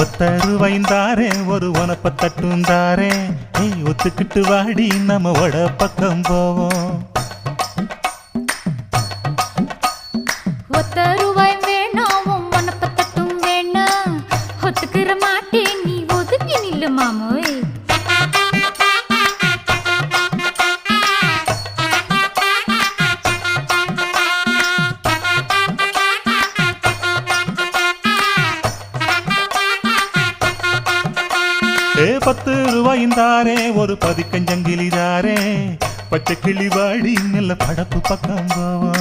ஒத்தருவைந்தாரே ஒரு உனப்ப தட்டுந்தாரே ஒத்துக்கிட்டு வாடி நம்ம வட பக்கம் போவோம். ஒத்தருவாய் வேணாம் உனப்ப தட்டும் வேணா ஒத்துக்கிற மாட்டே நீ ஒதுங்கி நில்லு மாமோய். ₹10 ஒரு பதிக்கஞ்சங்கிலிதாரே பச்சை கிளி வாடி நல்ல படப்பு பக்கம் போவோம்.